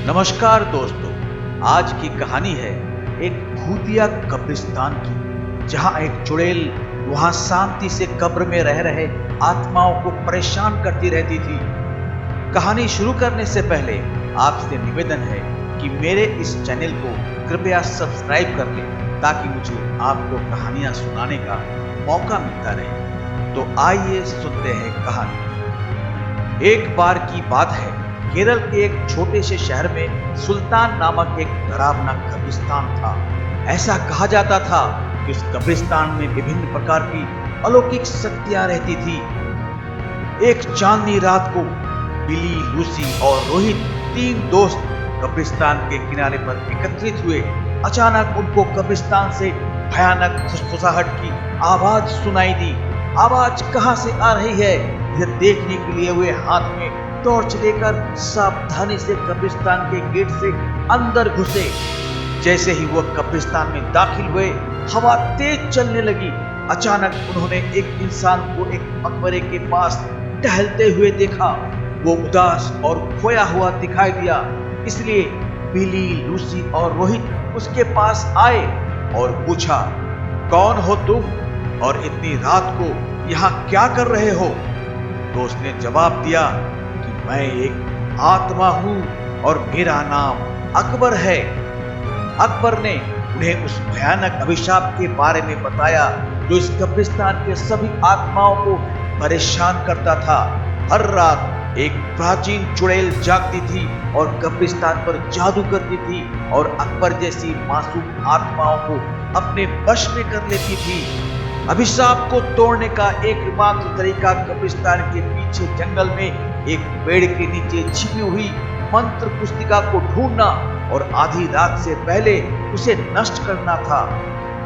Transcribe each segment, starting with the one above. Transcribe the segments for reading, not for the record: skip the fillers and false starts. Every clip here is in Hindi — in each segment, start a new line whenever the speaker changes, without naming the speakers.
नमस्कार दोस्तों, आज की कहानी है एक भूतिया कब्रिस्तान की, जहां एक चुड़ैल वहां शांति से कब्र में रह रहे आत्माओं को परेशान करती रहती थी। कहानी शुरू करने से पहले आपसे निवेदन है कि मेरे इस चैनल को कृपया सब्सक्राइब कर लें, ताकि मुझे आपको कहानियां सुनाने का मौका मिलता रहे। तो आइए सुनते हैं कहानी। एक बार की बात है, केरल के एक छोटे से शहर में सुल्तान नामक एक डरावना कब्रिस्तान था। ऐसा कहा जाता था कि उस कब्रिस्तान में विभिन्न प्रकार की अलौकिक शक्तियां रहती थी। एक चांदनी रात को बिली, लूसी और रोहित, तीन दोस्त कब्रिस्तान के किनारे पर एकत्रित हुए। अचानक उनको कब्रिस्तान से भयानक फुसफुसाहट की आवाज सुनाई दी। आवाज कहां से आ रही है, यह देखने के लिए वे हाथ में टॉर्च लेकर सावधानी से कब्रिस्तान के गेट से अंदर घुसे। जैसे ही वो कब्रिस्तान में दाखिल हुए, हवा तेज चलने लगी। अचानक उन्होंने एक इंसान को एक मकबरे के पास टहलते हुए देखा। वो उदास और खोया हुआ दिखाई दिया, इसलिए बिली, लूसी और रोहित उसके पास आए और पूछा, कौन हो तुम और इतनी रात को यहाँ क्या कर रहे हो? तो उसने जवाब दिया, मैं एक आत्मा हूं और मेरा नाम अकबर है। अकबर ने उन्हें उस भयानक अभिशाप के बारे में बताया जो इस कब्रिस्तान के सभी आत्माओं को परेशान करता था। हर रात एक प्राचीन चुड़ैल जागती थी और कब्रिस्तान पर जादू करती थी और अकबर जैसी मासूम आत्माओं को अपने वश में कर लेती थी। अभिशाप को तोड़ने का एकमात्र तरीका कब्रिस्तान के पीछे जंगल में एक पेड़ के नीचे छिपी हुई मंत्र पुस्तिका को ढूंढना और आधी रात से पहले उसे नष्ट करना था।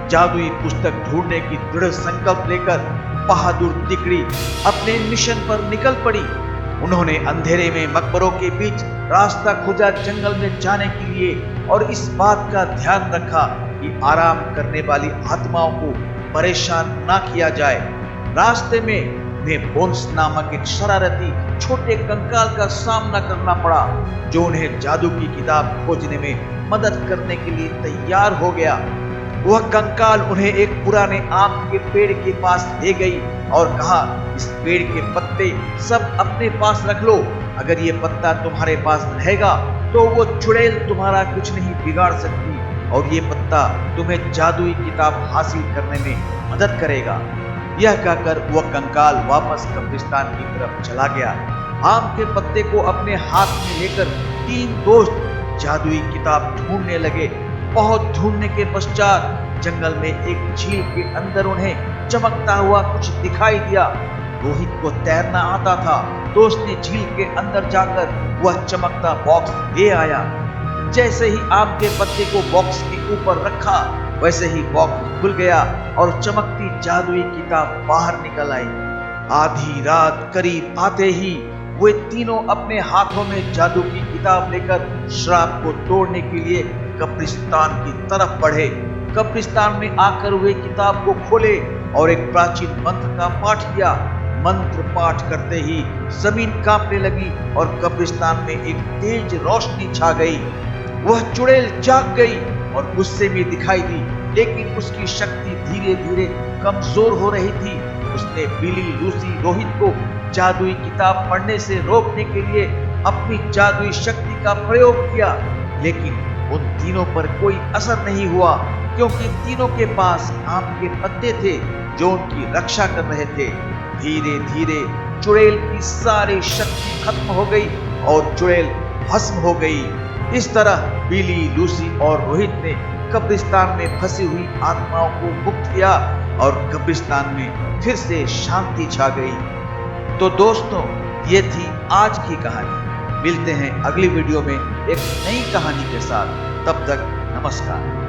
जादुई पुस्तक ढूंढने की दृढ़ संकल्प लेकर बहादुर तिकड़ी अपने मिशन पर निकल पड़ी। उन्होंने अंधेरे में मकबरों के बीच रास्ता खोजा जंगल में जाने के लिए, और इस बात का ध्यान रखा कि आराम करने वाली आत्माओं को परेशान ना किया जाए। रास्ते में उन्हें बोन्स नामक एक शरारती छोटे कंकाल का सामना करना पड़ा, जो उन्हें जादू की किताब खोजने में मदद करने के लिए तैयार हो गया। वह कंकाल उन्हें एक पुराने आम के पेड़ के पास ले गई और कहा, इस पेड़ के पत्ते सब अपने पास रख लो। अगर ये पत्ता तुम्हारे पास रहेगा तो वो चुड़ैल तुम्हारा कुछ नहीं बिगाड़ सकती, और ये पत्ता तुम्हें जादुई किताब हासिल करने में मदद करेगा। यह कहकर वह कंकाल वापस कब्रिस्तान की तरफ चला गया। आम के पत्ते को अपने हाथ में लेकर तीन दोस्त जादुई किताब ढूंढने लगे। बहुत ढूंढने के पश्चात जंगल में एक झील के अंदर उन्हें चमकता हुआ कुछ दिखाई दिया। रोहित को तैरना आता था, तो उसने झील के अंदर जाकर वह चमकता बॉक्स ले आया। जैसे ही आम के पत्ते को बॉक्स के ऊपर रखा, वैसे ही बॉक्स खुल गया और चमकती जादुई किताब बाहर निकल आई। आधी रात करीब आते ही वे तीनों अपने हाथों में जादू की किताब लेकर श्राप को तोड़ने के लिए कब्रिस्तान की तरफ बढ़े। कब्रिस्तान में आकर वे किताब को खोले और एक प्राचीन मंत्र का पाठ किया। मंत्र पाठ करते ही जमीन कांपने लगी और कब्रिस्तान में एक तेज रोशनी छा गई। वह चुड़ैल जाग गई और गुस्से में दिखाई दी, लेकिन उसकी शक्ति धीरे धीरे कमजोर हो रही थी। उसने बिली, लूसी, रोहित को जादुई किताब पढ़ने से रोकने के लिए अपनी जादुई शक्ति का प्रयोग किया, लेकिन उन तीनों पर कोई असर नहीं हुआ, क्योंकि तीनों के पास आम के पत्ते थे जो उनकी रक्षा कर रहे थे। धीरे धीरे चुड़ैल की सारी शक्ति खत्म हो गई और चुड़ैल भस्म हो गई। इस तरह बिली, लूसी और रोहित ने कब्रिस्तान में फंसी हुई आत्माओं को मुक्त किया और कब्रिस्तान में फिर से शांति छा गई। तो दोस्तों, ये थी आज की कहानी। मिलते हैं अगली वीडियो में एक नई कहानी के साथ। तब तक नमस्कार।